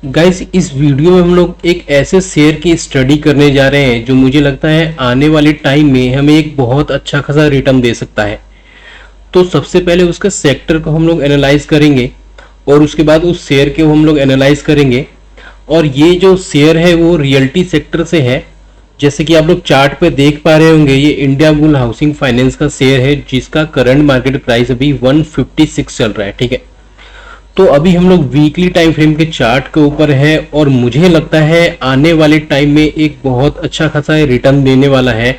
Guys, इस video में हम लोग एक ऐसे शेयर की स्टडी करने जा रहे हैं जो मुझे लगता है आने वाले टाइम में हमें एक बहुत अच्छा खासा रिटर्न दे सकता है। तो सबसे पहले उसके सेक्टर को हम लोग एनालाइज करेंगे और उसके बाद उस शेयर के हम लोग एनालाइज करेंगे। और ये जो शेयर है वो रियल्टी सेक्टर से है। जैसे कि आप लोग चार्ट पे देख पा रहे होंगे, ये इंडिया बुल हाउसिंग फाइनेंस का शेयर है जिसका करंट मार्केट प्राइस अभी 156 चल रहा है। ठीक है, तो अभी हम लोग वीकली टाइम फ्रेम के चार्ट के ऊपर है और मुझे लगता है आने वाले टाइम में एक बहुत अच्छा खासा रिटर्न देने वाला है।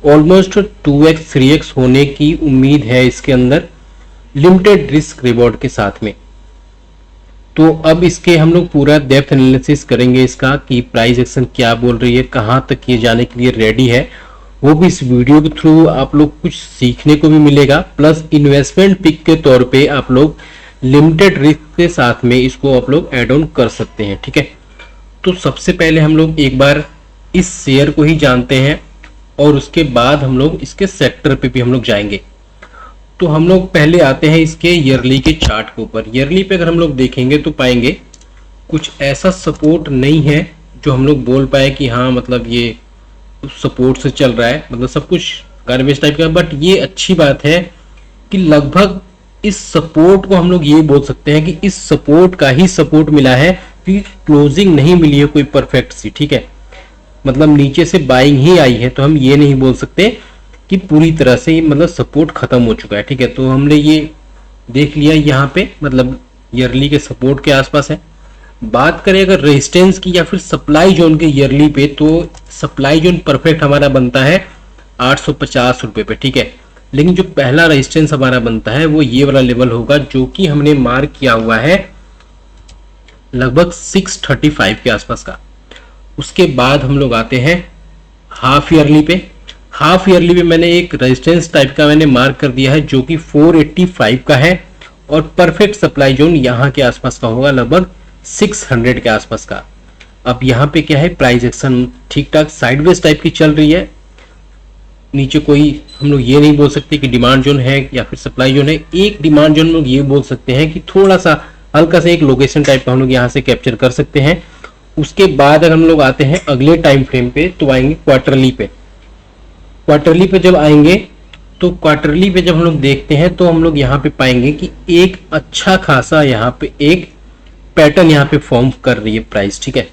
ऑलमोस्ट 2x 3x होने की उम्मीद है इसके अंदर, लिमिटेड रिस्क रिवॉर्ड के साथ में। तो अब इसके हम लोग पूरा डेप्थ एनालिसिस करेंगे इसका कि प्राइस एक्शन क्या बोल रही है, कहाँ तक ये जाने के लिए रेडी है। वो भी इस वीडियो के थ्रू आप लोग कुछ सीखने को भी मिलेगा, प्लस इन्वेस्टमेंट पिक के तौर पे आप लोग लिमिटेड रिस्क के साथ में इसको आप लोग एड ऑन कर सकते हैं। ठीक है, तो सबसे पहले हम लोग एक बार इस शेयर को ही जानते हैं और उसके बाद हम लोग इसके सेक्टर पे भी हम लोग जाएंगे। तो हम लोग पहले आते हैं इसके ईयरली के चार्ट के ऊपर। ईयरली पे अगर हम लोग देखेंगे तो पाएंगे कुछ ऐसा सपोर्ट नहीं है जो हम लोग बोल पाए कि हाँ मतलब ये सपोर्ट से चल रहा है, मतलब सब कुछ गार्बेज टाइप का। बट ये अच्छी बात है कि लगभग इस सपोर्ट को हम लोग ये बोल सकते हैं कि इस सपोर्ट का ही सपोर्ट मिला है, क्योंकि क्लोजिंग नहीं मिली है कोई परफेक्ट सी। ठीक है, मतलब नीचे से बाइंग ही आई है, तो हम ये नहीं बोल सकते कि पूरी तरह से मतलब सपोर्ट खत्म हो चुका है। ठीक है, तो हमने ये देख लिया यहाँ पे, मतलब ईयरली के सपोर्ट के आसपास है। बात करें अगर रेजिस्टेंस की या फिर सप्लाई जोन के ईयरली पे, तो सप्लाई जोन परफेक्ट हमारा बनता है 850 रुपए पे। ठीक है, लेकिन जो पहला रेजिस्टेंस हमारा बनता है वो ये वाला लेवल होगा जो कि हमने मार्क किया हुआ है लगभग 635 के आसपास का। उसके बाद हम लोग आते हैं हाफ ईयरली पे। हाफ ईयरली पे मैंने एक रेजिस्टेंस टाइप का मैंने मार्क कर दिया है जो कि 485 का है और परफेक्ट सप्लाई जोन यहाँ के आसपास का होगा लगभग 600 के आसपास का। अब यहाँ पे क्या है, प्राइस एक्शन ठीक ठाक साइडवेज टाइप की चल रही है। नीचे कोई हम लोग ये नहीं बोल सकते कि डिमांड जोन है या फिर सप्लाई जोन है। एक डिमांड जोन लोग ये बोल सकते हैं कि थोड़ा सा हल्का सा एक लोकेशन टाइप का हम लोग यहाँ से कैप्चर कर सकते हैं। उसके बाद अगर हम लोग आते हैं अगले टाइम फ्रेम पे तो आएंगे क्वार्टरली पे। क्वार्टरली पे जब आएंगे तो क्वार्टरली पे जब हम लोग देखते हैं तो हम लोग यहाँ पे पाएंगे कि एक अच्छा खासा यहाँ पे एक पैटर्न यहाँ पे फॉर्म कर रही है प्राइस। ठीक है,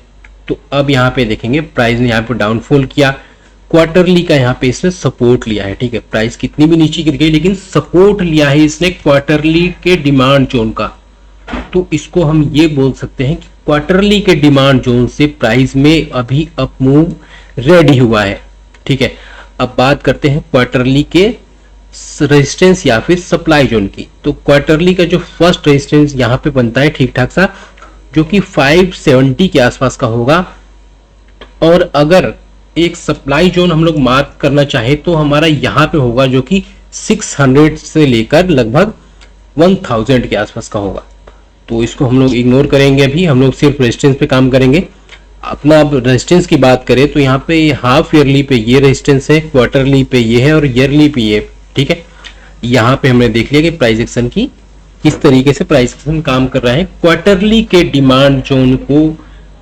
तो अब यहाँ पे देखेंगे प्राइस ने यहाँ पे डाउनफॉल किया, क्वार्टरली का यहाँ पे इसने सपोर्ट लिया है। ठीक है, प्राइस कितनी भी नीचे गिर गई लेकिन सपोर्ट लिया है इसने क्वार्टरली के डिमांड जोन का। तो इसको हम ये बोल सकते हैं कि क्वार्टरली के डिमांड जोन से प्राइस में अभी अप मूव रेडी हुआ है। ठीक है, अब बात करते हैं क्वार्टरली के रेजिस्टेंस या फिर सप्लाई जोन की। तो क्वार्टरली का जो फर्स्ट रेजिस्टेंस यहाँ पे बनता है ठीक ठाक सा, जो कि 570 के आसपास का होगा। और अगर एक सप्लाई जोन हम लोग मार्क करना चाहे तो हमारा यहाँ पे होगा जो कि 600 से लेकर लगभग 1000 के आसपास का होगा। तो इसको हम लोग इग्नोर करेंगे, अभी हम लोग सिर्फ रेजिस्टेंस पे काम करेंगे अपना। अब रेजिस्टेंस की बात करें तो यहाँ पे हाफ ईयरली पे ये रेजिस्टेंस है, क्वार्टरली पे ये है और ईयरली पे ये। ठीक है, यहाँ पे हमने देख लिया कि प्राइस एक्शन की किस तरीके से प्राइस एक्शन काम कर रहा है। क्वार्टरली के डिमांड जोन को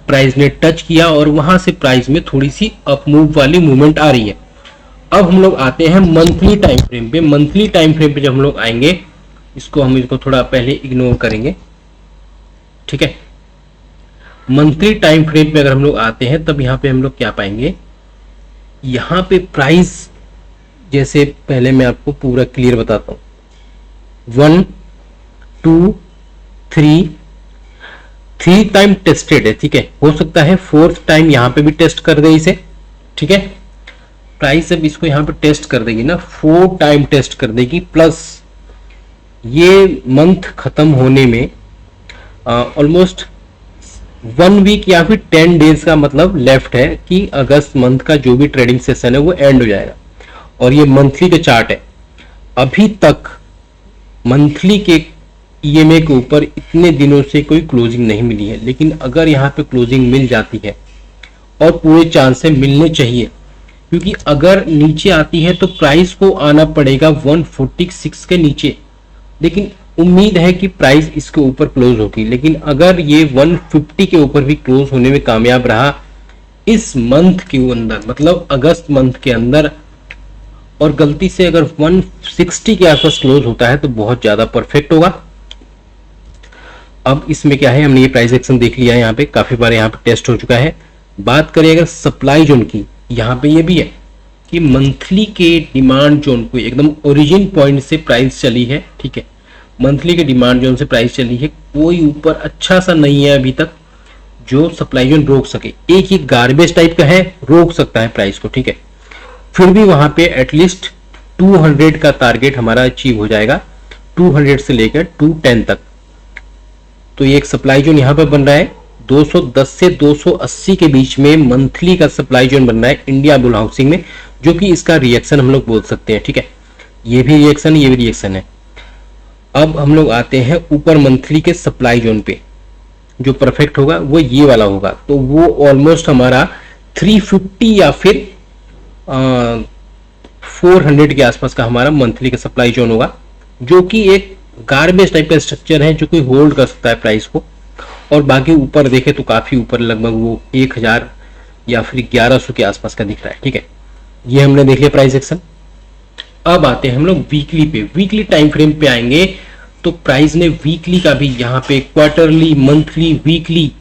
प्राइस ने टच किया और वहां से प्राइस में थोड़ी सी अप मूव वाली मूवमेंट आ रही है। अब हम लोग आते हैं मंथली टाइम फ्रेम पे। मंथली टाइम फ्रेम पे जब हम लोग आएंगे, इसको थोड़ा पहले इग्नोर करेंगे। ठीक है, मंथली टाइम फ्रेम पे अगर हम लोग आते हैं तब यहाँ पे हम लोग क्या पाएंगे, यहाँ पे प्राइस जैसे पहले मैं आपको पूरा क्लियर बताता हूं। 1 2 3 टाइम टेस्टेड है। ठीक है, हो सकता है 4th टाइम यहाँ पे भी टेस्ट कर दे इसे। ठीक है, प्राइस अब इसको यहाँ पे टेस्ट कर देगी ना, 4 टाइम टेस्ट कर देगी। प्लस ये मंथ खत्म होने में ऑलमोस्ट 1 वीक या फिर 10 डेज का मतलब लेफ्ट है कि अगस्त मंथ का जो भी ट्रेडिंग सेशन है वो एंड हो जाएगा। और ये मंथली का चार्ट है। अभी तक मंथली के ईएमए के ऊपर इतने दिनों से कोई क्लोजिंग नहीं मिली है, लेकिन अगर यहाँ पे क्लोजिंग मिल जाती है और पूरे चांस मिलने चाहिए, क्योंकि अगर नीचे आती है तो प्राइस को आना पड़ेगा 146 के नीचे। लेकिन उम्मीद है कि प्राइस इसके ऊपर क्लोज होगी, लेकिन अगर ये 150 के ऊपर भी क्लोज होने में कामयाब रहा इस मंथ के अंदर, मतलब अगस्त मंथ के अंदर, और गलती से अगर 160 के आसपास क्लोज होता है तो बहुत ज्यादा परफेक्ट होगा। अब इसमें क्या है, हमने ये प्राइस एक्शन देख लिया है, यहाँ पे काफी बार यहाँ पे टेस्ट हो चुका है। बात करें अगर सप्लाई जोन की, यहाँ पे ये भी है कि मंथली के डिमांड जोन को एकदम ओरिजिन पॉइंट से प्राइस चली है, ठीक है, मंथली के डिमांड जोन से प्राइस चली है, कोई ऊपर अच्छा सा नहीं है अभी तक जो सप्लाई जोन रोक सके। एक ही गार्बेज टाइप का है, रोक सकता है प्राइस को, ठीक है, फिर भी वहां पे एटलीस्ट 200 का टारगेट हमारा अचीव हो जाएगा, 200 से लेकर 210 तक। तो ये एक सप्लाई जोन यहाँ पे बन रहा है 210 से 280 के बीच में मंथली का सप्लाई जोन बन रहा है इंडिया बुल हाउसिंग में, जो कि इसका रिएक्शन हम लोग बोल सकते हैं, ठीक है, ये भी रिएक्शन, ये भी रिएक्शन है। अब हम लोग आते हैं ऊपर मंथली के सप्लाई जोन पे, जो परफेक्ट होगा वो ये वाला होगा, तो वो ऑलमोस्ट हमारा 350 या फिर 400 के आसपास का हमारा मंथली का सप्लाई जोन होगा, जो कि एक गार्बेज टाइप का स्ट्रक्चर है जो कि होल्ड कर सकता है प्राइस को। और बाकी ऊपर देखे तो काफी ऊपर, लगभग वो 1000 या फिर 1100 के आसपास का दिख रहा है, ठीक है, ये हमने देख लिया प्राइस एक्शन। अब आते हैं हम लोग वीकली पे, वीकली टाइम फ्रेम पे आएंगे तो प्राइस ने वीकली का भी यहाँ पे क्वार्टरली, मंथली, वीकली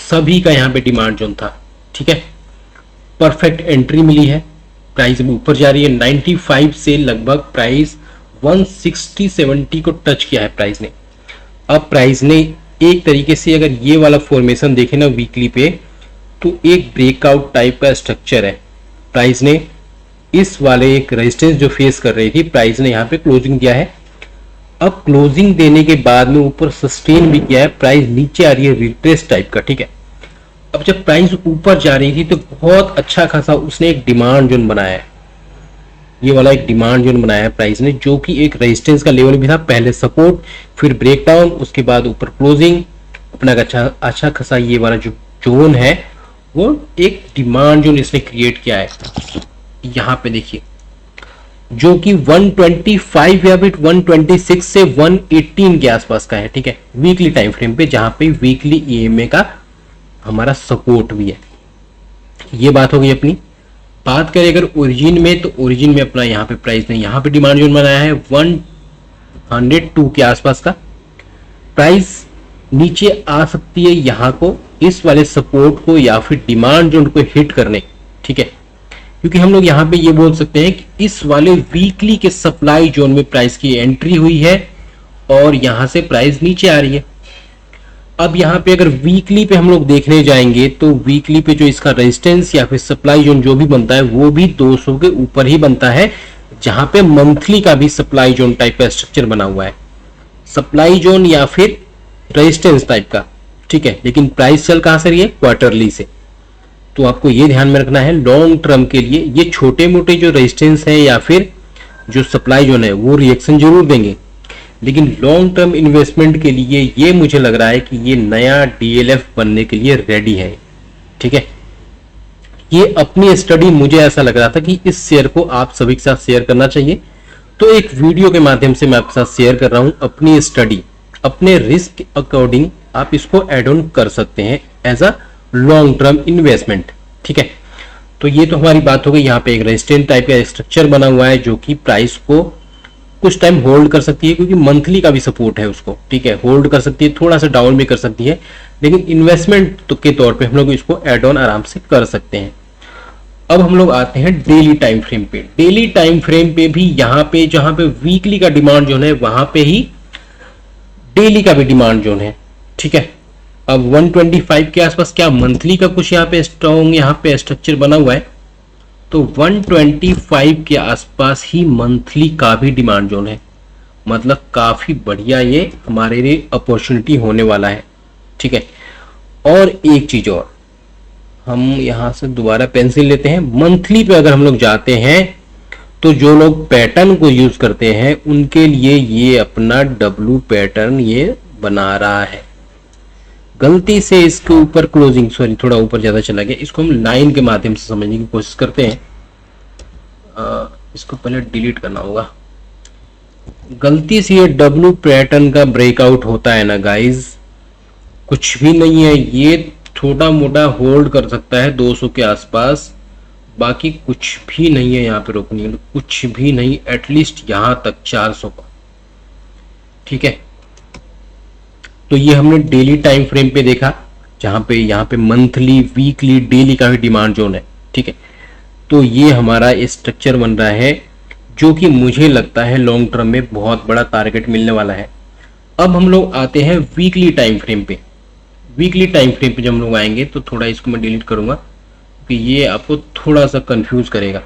सभी का यहाँ पे डिमांड जोन था, ठीक है, परफेक्ट एंट्री मिली है, प्राइस अभी ऊपर जा रही है 95 से लगभग प्राइस 160-70 को टच किया है प्राइस ने। अब प्राइस ने एक तरीके से अगर ये वाला फॉर्मेशन देखे ना वीकली पे, तो एक ब्रेकआउट टाइप का स्ट्रक्चर है। प्राइस ने इस वाले एक रेजिस्टेंस जो फेस कर रही थी, प्राइस ने यहाँ पे क्लोजिंग दिया है। अब क्लोजिंग देने के बाद में ऊपर सस्टेन भी किया है, प्राइस नीचे आ रही है रिट्रेस टाइप का, ठीक है। अब जब प्राइस ऊपर जा रही थी तो बहुत अच्छा खासा उसने एक डिमांड जोन बनाया है, ये वाला एक डिमांड जोन बनाया है प्राइस ने, जो कि एक रेजिस्टेंस का लेवल भी था, पहले सपोर्ट, फिर ब्रेकडाउन, उसके बाद ऊपर क्लोजिंग, अपना अच्छा खासा ये वाला जो जोन है वो एक डिमांड जोन इसने क्रिएट किया है। यहाँ पे देखिए जो कि 125 या फिर 126 से 118 के आसपास का है, ठीक है, वीकली टाइम फ्रेम पे, जहां पे वीकली ईएमए का हमारा सपोर्ट भी है। ये बात हो गई अपनी। बात करें अगर ओरिजिन में, तो ओरिजिन में अपना यहाँ पे प्राइस ने यहाँ पे डिमांड जोन बनाया है 102 के आसपास का। प्राइस नीचे आ सकती है यहाँ को, इस वाले सपोर्ट को या फिर डिमांड जोन को हिट करने, ठीक है, क्योंकि हम लोग यहाँ पे ये बोल सकते हैं कि इस वाले वीकली के सप्लाई जोन में प्राइस की एंट्री हुई है और यहाँ से प्राइस नीचे आ रही है। अब यहाँ पे अगर वीकली पे हम लोग देखने जाएंगे तो वीकली पे जो इसका रेजिस्टेंस या फिर सप्लाई जोन जो भी बनता है वो भी 200 के ऊपर ही बनता है, जहां पे मंथली का भी सप्लाई जोन टाइप का स्ट्रक्चर बना हुआ है, सप्लाई जोन या फिर रेजिस्टेंस टाइप का, ठीक है, लेकिन प्राइस चल कहां से रही है, क्वार्टरली से। तो आपको ये ध्यान में रखना है लॉन्ग टर्म के लिए ये छोटे मोटे जो रेजिस्टेंस है या फिर जो सप्लाई जोन है वो रिएक्शन जरूर देंगे, लेकिन लॉन्ग टर्म इन्वेस्टमेंट के लिए ये मुझे लग रहा है कि ये नया डीएलएफ बनने के लिए रेडी है, ठीक है। ये अपनी स्टडी, मुझे ऐसा लग रहा था कि इस शेयर को आप सभी के साथ शेयर करना चाहिए, तो एक वीडियो के माध्यम से मैं आपके साथ शेयर कर रहा हूं अपनी स्टडी, अपने रिस्क के अकॉर्डिंग आप इसको एड ऑन कर सकते हैं as a long term investment, ठीक है। तो ये तो हमारी बात हो गई, यहाँ पे एक रेजिस्टेंस टाइप का स्ट्रक्चर बना हुआ है जो कि प्राइस को कुछ टाइम होल्ड कर सकती है, क्योंकि मंथली का भी सपोर्ट है उसको, ठीक है, होल्ड कर सकती है, थोड़ा सा डाउन भी कर सकती है, लेकिन इन्वेस्टमेंट तो के तौर पे हम लोग इसको एड ऑन आराम से कर सकते हैं। अब हम लोग आते हैं डेली टाइम फ्रेम पे। डेली टाइम फ्रेम पे भी यहाँ पे जहां पे वीकली का डिमांड जोन है वहां पे ही डेली का भी डिमांड जोन है, ठीक है। अब 125 के आसपास क्या मंथली का कुछ यहाँ पे स्ट्रॉन्ग यहाँ पे स्ट्रक्चर बना हुआ है, तो 125 के आसपास ही मंथली का भी डिमांड जोन है, मतलब काफी बढ़िया ये हमारे लिए अपॉर्चुनिटी होने वाला है, ठीक है। और एक चीज और, हम यहां से दोबारा पेंसिल लेते हैं, मंथली पे अगर हम लोग जाते हैं तो जो लोग पैटर्न को यूज करते हैं उनके लिए ये अपना डब्ल्यू पैटर्न ये बना रहा है। गलती से इसके ऊपर क्लोजिंग, सॉरी थोड़ा ऊपर ज्यादा चला गया, इसको हम लाइन के माध्यम से समझने की कोशिश करते हैं। इसको पहले डिलीट करना होगा, गलती से ये डब्ल्यू पैटर्न का ब्रेकआउट होता है ना गाइस, कुछ भी नहीं है, ये छोटा मोटा होल्ड कर सकता है 200 के आसपास, बाकी कुछ भी नहीं है यहाँ पे रोकने के लिए, कुछ भी नहीं, एटलीस्ट यहाँ तक 400 का। ठीक है, तो ये हमने डेली टाइम फ्रेम पे देखा, जहाँ पे यहाँ पे मंथली, वीकली, डेली का भी डिमांड जोन है। ठीक है, तो ये हमारा स्ट्रक्चर बन रहा है जो कि मुझे लगता है लॉन्ग टर्म में बहुत बड़ा टारगेट मिलने वाला है। अब हम लोग आते हैं वीकली टाइम फ्रेम पे। वीकली टाइम फ्रेम पे जब हम लोग आएंगे तो थोड़ा इसको मैं डिलीट करूंगा कि ये आपको थोड़ा सा कंफ्यूज करेगा,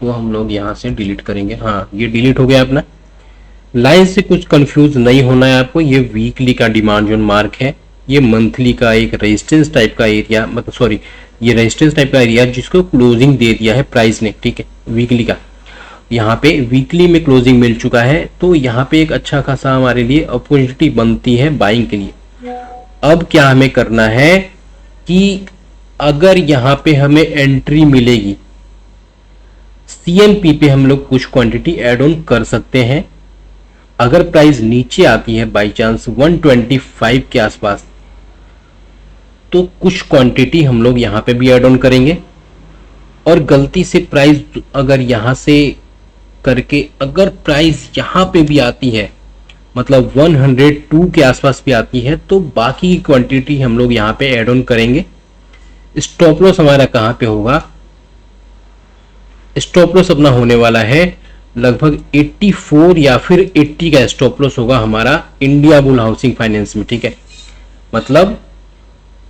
वो हम लोग यहाँ से डिलीट करेंगे। हाँ, ये डिलीट हो गया अपना। लाइन से कुछ कंफ्यूज नहीं होना है आपको, ये वीकली का डिमांड जोन मार्क है, ये मंथली का एक रेजिस्टेंस टाइप का एरिया, मतलब सॉरी, ये रेजिस्टेंस टाइप का एरिया जिसको क्लोजिंग दे दिया है प्राइस ने। ठीक है, वीकली का, यहाँ पे वीकली में क्लोजिंग मिल चुका है, तो यहाँ पे एक अच्छा खासा हमारे लिए अपॉर्चुनिटी बनती है बाइंग के लिए। अब क्या हमें करना है कि अगर यहाँ पे हमें एंट्री मिलेगी, सीएमपी पे हम लोग कुछ क्वांटिटी ऐड ऑन कर सकते हैं। अगर प्राइस नीचे आती है बाई चांस 125 के आसपास, तो कुछ क्वांटिटी हम लोग यहाँ पे भी ऐड ऑन करेंगे। और गलती से प्राइस अगर यहाँ से करके अगर प्राइस यहाँ पे भी आती है, मतलब 102 के आसपास भी आती है, तो बाकी की क्वांटिटी हम लोग यहाँ पे ऐड ऑन करेंगे। स्टॉप लॉस हमारा कहाँ पे होगा? स्टॉप लॉस अपना होने वाला है लगभग 84 या फिर 80 का स्टॉप लॉस होगा हमारा इंडिया बुल हाउसिंग फाइनेंस में। ठीक है, मतलब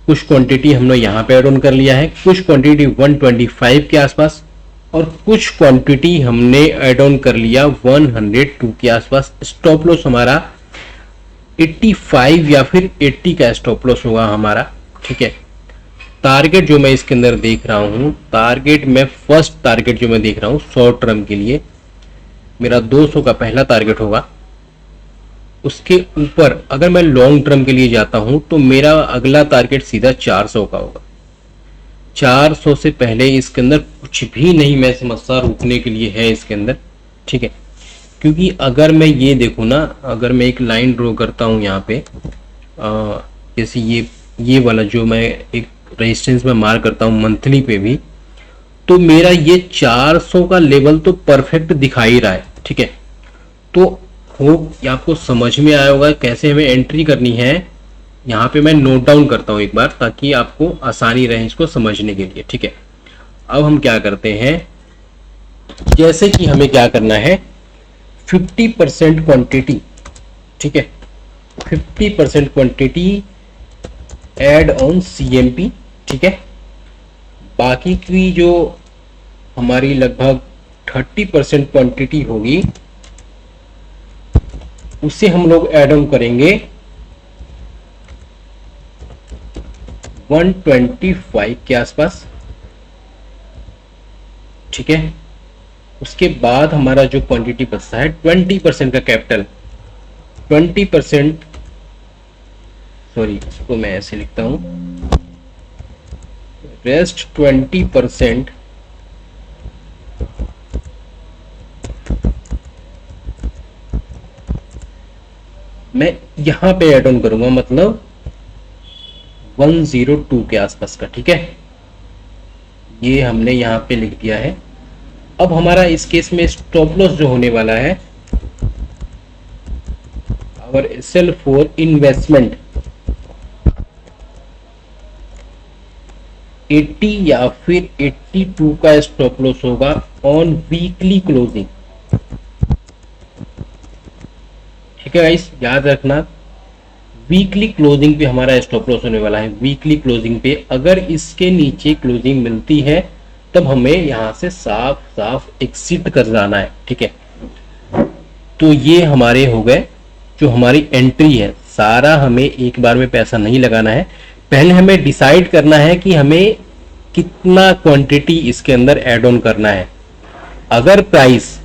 कुछ क्वांटिटी हमने यहाँ पे ऐड ऑन कर लिया है, कुछ क्वांटिटी 125 के आसपास, और कुछ क्वांटिटी हमने ऐड ऑन कर लिया 102 के आसपास। स्टॉप लॉस हमारा 85 या फिर 80 का स्टॉप लॉस होगा हमारा। ठीक है, टारगेट जो मैं इसके अंदर देख रहा हूँ, टारगेट में फर्स्ट टारगेट जो मैं देख रहा हूँ शॉर्ट टर्म के लिए, मेरा 200 का पहला टारगेट होगा। उसके ऊपर अगर मैं लॉन्ग टर्म के लिए जाता हूं तो मेरा अगला टारगेट सीधा 400 का होगा। 400 से पहले इसके अंदर कुछ भी नहीं मैं समझता रुकने के लिए है इसके अंदर। ठीक है, क्योंकि अगर मैं ये देखूँ ना, अगर मैं एक लाइन ड्रॉ करता हूँ यहाँ पे, जैसे ये वाला जो मैं एक रेजिस्टेंस में मार करता हूँ मंथली पे भी, तो मेरा ये 400 का लेवल तो परफेक्ट दिखा ही रहा है। ठीक है, तो होप आपको समझ में आया होगा कैसे हमें एंट्री करनी है। यहाँ पे मैं नोट डाउन करता हूँ एक बार ताकि आपको आसानी रहे इसको समझने के लिए। ठीक है, अब हम क्या करते हैं, जैसे कि हमें क्या करना है, 50% क्वांटिटी, ठीक है, 50% क्वांटिटी ऐड ऑन सीएमपी। ठीक है, बाकी की जो हमारी लगभग 30% क्वांटिटी होगी उसे हम लोग ऐड ऑन करेंगे 125 के आसपास। ठीक है, उसके बाद हमारा जो क्वांटिटी बचता है 20% का कैपिटल, 20%, सॉरी इसको मैं ऐसे लिखता हूं, रेस्ट 20% मैं यहां पे ऐड ऑन करूंगा, मतलब 102 के आसपास का। ठीक है, ये हमने यहां पे लिख दिया है। अब हमारा इस केस में स्टॉप लॉस जो होने वाला है, आवर सेल फॉर इन्वेस्टमेंट 80 या फिर 82 का स्टॉप लॉस होगा ऑन वीकली क्लोजिंग। ठीक है गाइस, याद रखना वीकली क्लोजिंग पे हमारा स्टॉप लॉस होने वाला है। वीकली क्लोजिंग पे अगर इसके नीचे क्लोजिंग मिलती है तब हमें यहां से साफ साफ एग्जिट कर जाना है। ठीक है, तो ये हमारे हो गए जो हमारी एंट्री है। सारा हमें एक बार में पैसा नहीं लगाना है, पहले हमें डिसाइड करना है कि हमें कितना क्वांटिटी इसके अंदर ऐड ऑन करना है। अगर प्राइस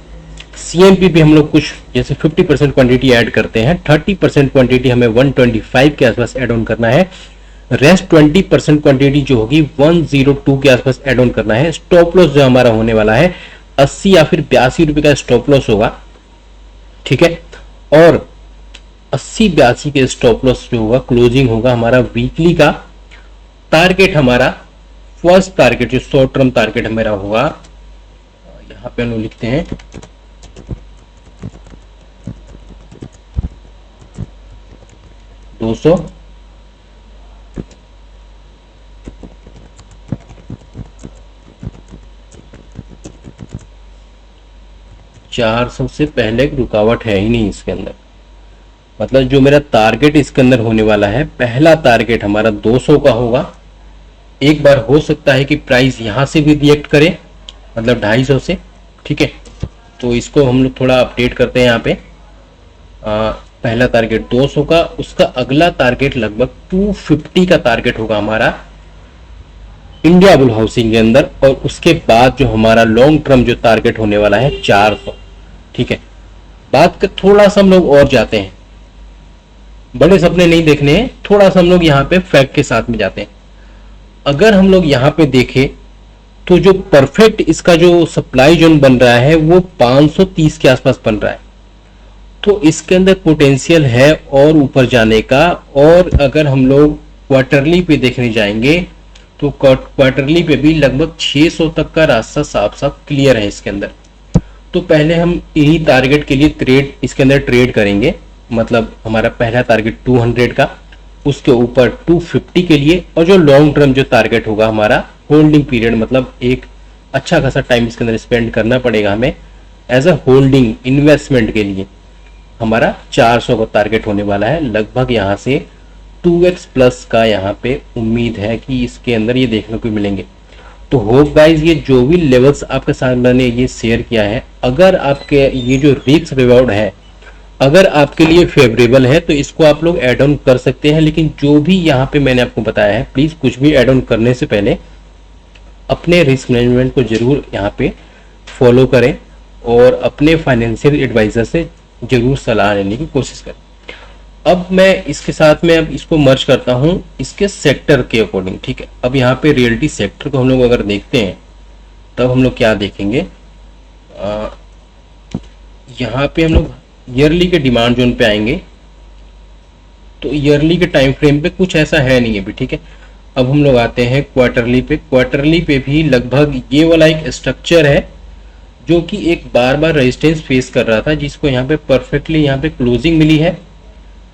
सीएमपी पे हम लोग कुछ जैसे 50% क्वांटिटी ऐड करते हैं, 30% क्वांटिटी हमें 125 के आसपास ऐड ऑन करना है, रेस्ट 20% क्वांटिटी जो होगी 102 के आसपास ऐड ऑन करना है। स्टॉप लॉस जो हमारा होने वाला है 80 या फिर 82 रुपए का स्टॉप लॉस होगा। ठीक है। और 80-82 के स्टॉप लॉस जो होगा, क्लोजिंग होगा हमारा वीकली का टारगेट। हमारा फर्स्ट टारगेट जो शॉर्ट टर्म टारगेट हमारा होगा, यहाँ पे हम लोग लिखते हैं 200, 400 से पहले रुकावट है ही नहीं इसके अंदर। मतलब जो मेरा टारगेट इसके अंदर होने वाला है, पहला टारगेट हमारा 200 का होगा। एक बार हो सकता है कि प्राइस यहां से भी रिएक्ट करे, मतलब 250 से, ठीक है। तो इसको हम लोग थोड़ा अपडेट करते हैं यहाँ पे। पहला टारगेट 200 का, उसका अगला टारगेट लगभग 250 का टारगेट होगा हमारा इंडिया बुल हाउसिंग के अंदर। और उसके बाद जो हमारा लॉन्ग टर्म जो टारगेट होने वाला है 400, ठीक है। बात कर थोड़ा सा हम लोग और जाते हैं, बड़े सपने नहीं देखने हैं, थोड़ा सा हम लोग यहाँ पे फैक्ट के साथ में जाते हैं। अगर हम लोग यहाँ पे देखें तो जो परफेक्ट इसका जो सप्लाई जोन बन रहा है वो 530 के आसपास बन रहा है। तो इसके अंदर पोटेंशियल है और ऊपर जाने का। और अगर हम लोग क्वार्टरली पे देखने जाएंगे तो क्वार्टरली पे भी लगभग 600 तक का रास्ता साफ साफ क्लियर है इसके अंदर। तो पहले हम इन्हीं टारगेट के लिए इसके अंदर ट्रेड करेंगे। मतलब हमारा पहला टारगेट 200 का, उसके ऊपर 250 के लिए, और जो लॉन्ग टर्म जो टारगेट होगा हमारा होल्डिंग पीरियड, मतलब एक अच्छा खासा टाइम इसके अंदर स्पेंड करना पड़ेगा हमें एज अ होल्डिंग इन्वेस्टमेंट के लिए, हमारा 400 का टारगेट होने वाला है। लगभग यहाँ से 2x प्लस का यहाँ पे उम्मीद है कि इसके अंदर ये देखने को मिलेंगे। तो होप गाइज ये जो भी लेवल्स आपके साथ मैंने ये शेयर किया है, अगर आपके ये जो रिस्क रिवॉर्ड है अगर आपके लिए फेवरेबल है तो इसको आप लोग ऐड ऑन कर सकते हैं। लेकिन जो भी यहाँ पे मैंने आपको बताया है, प्लीज कुछ भी ऐड ऑन करने से पहले अपने रिस्क मैनेजमेंट को जरूर यहाँ पे फॉलो करें और अपने फाइनेंशियल एडवाइजर से जरूर सलाह लेने की कोशिश करें। अब मैं इसके साथ में अब इसको मर्ज करता हूँ इसके सेक्टर के अकॉर्डिंग, ठीक है। अब यहाँ पे रियल्टी सेक्टर को हम लोग अगर देखते हैं तब हम लोग क्या देखेंगे, यहाँ पे हम लोग ईयरली के डिमांड जोन पे आएंगे। तो ईयरली के टाइम फ्रेम पे कुछ ऐसा है नहीं अभी, ठीक है। अब हम लोग आते हैं क्वार्टरली पे। क्वार्टरली पे भी लगभग ये वाला एक स्ट्रक्चर है जो कि एक बार बार रेजिस्टेंस फेस कर रहा था, जिसको यहाँ पे परफेक्टली यहाँ पे क्लोजिंग मिली है।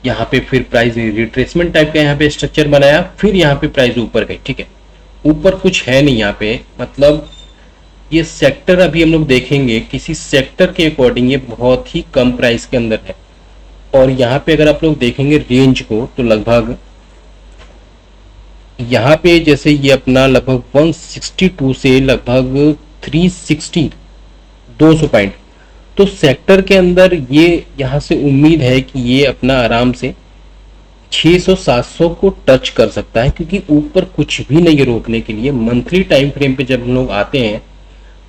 यहाँ पे फिर प्राइस रिट्रेसमेंट टाइप का यहाँ पे स्ट्रक्चर बनाया, फिर यहाँ पे प्राइस ऊपर गई, ठीक है। ऊपर कुछ है नहीं यहाँ पे, मतलब ये सेक्टर अभी हम लोग देखेंगे किसी सेक्टर के अकॉर्डिंग ये बहुत ही कम प्राइस के अंदर है। और यहाँ पे अगर आप लोग देखेंगे रेंज को तो लगभग यहाँ पे जैसे ये अपना लगभग 162 से लगभग 360 200 पॉइंट, तो सेक्टर के अंदर ये यहाँ से उम्मीद है कि ये अपना आराम से 600-700 को टच कर सकता है, क्योंकि ऊपर कुछ भी नहीं है रोकने के लिए। मंथली टाइम फ्रेम पे जब हम लोग आते हैं,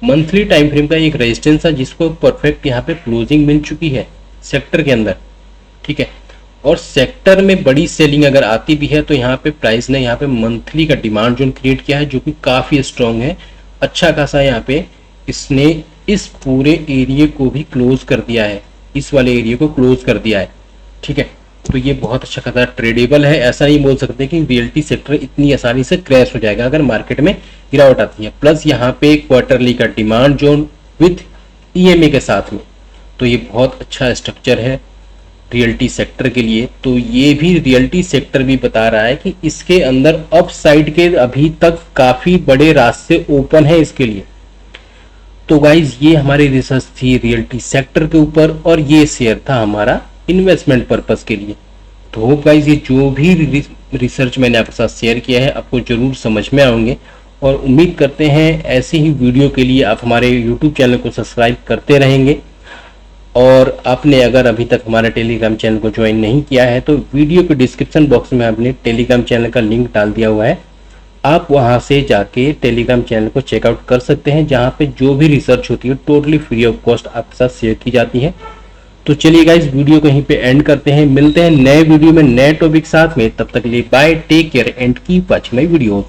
मंथली टाइम फ्रेम का एक रेजिस्टेंस है जिसको परफेक्ट यहाँ पे क्लोजिंग मिल चुकी है सेक्टर के अंदर, ठीक है। और सेक्टर में बड़ी सेलिंग अगर आती भी है तो यहाँ पे प्राइस ने यहाँ पे मंथली का डिमांड जोन क्रिएट किया है जो कि काफी स्ट्रॉन्ग है। अच्छा खासा यहाँ पे इसने इस पूरे एरिया को भी क्लोज कर दिया है, इस वाले एरिया को क्लोज कर दिया है, ठीक है। तो ये बहुत अच्छा खासा ट्रेडेबल है। ऐसा नहीं बोल सकते कि रियल्टी सेक्टर इतनी आसानी से क्रैश हो जाएगा अगर मार्केट में गिरावट आती है। प्लस यहाँ पे क्वार्टरली का डिमांड जोन विथ ईएमए के साथ में, तो ये बहुत अच्छा स्ट्रक्चर है रियल्टी सेक्टर के लिए। तो ये भी रियल्टी सेक्टर भी बता रहा है कि इसके अंदर अप साइड के अभी तक काफी बड़े रास्ते ओपन है इसके लिए। तो गाइज ये हमारी रिसर्च थी रियल्टी सेक्टर के ऊपर, और ये शेयर था हमारा इन्वेस्टमेंट पर्पस के लिए। तो होप गाइज ये जो भी रिसर्च मैंने आपके साथ शेयर किया है आपको जरूर समझ में आएंगे, और उम्मीद करते हैं ऐसे ही वीडियो के लिए आप हमारे यूट्यूब चैनल को सब्सक्राइब करते रहेंगे। और आपने अगर अभी तक हमारे टेलीग्राम चैनल को ज्वाइन नहीं किया है तो वीडियो के डिस्क्रिप्शन बॉक्स में आपने टेलीग्राम चैनल का लिंक डाल दिया हुआ है, आप वहां से जाके टेलीग्राम चैनल को चेकआउट कर सकते हैं, जहां पे जो भी रिसर्च होती है टोटली फ्री ऑफ कॉस्ट आपके साथ शेयर की जाती है। तो चलिए गाइस वीडियो को यहीं पे एंड करते हैं, मिलते हैं नए वीडियो में नए टॉपिक साथ में। तब तक के लिए bye, take care and keep watching my videos.